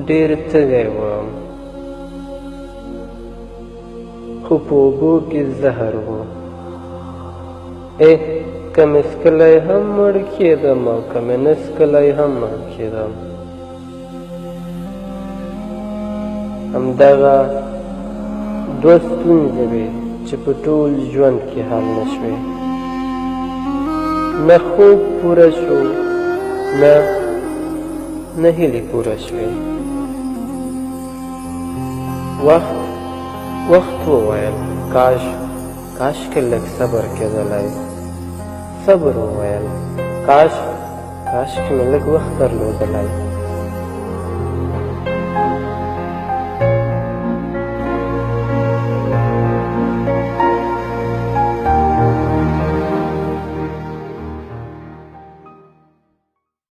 ډېر تږی وم، خو په اوبو کې زهر و. که مې څکلی هم مړ کېدم او که مې نه څکلی هم مړ کېدم. همدغه دوه ستونزې وې چې په ټول ژوند کې حل نه شوې. نه خوب پوره شو، نه هیلې پوره شوې. وخت وویل کاش که لږ صبر کېدلی. صبر وویل کاش که مې لږ وخت درلودلی.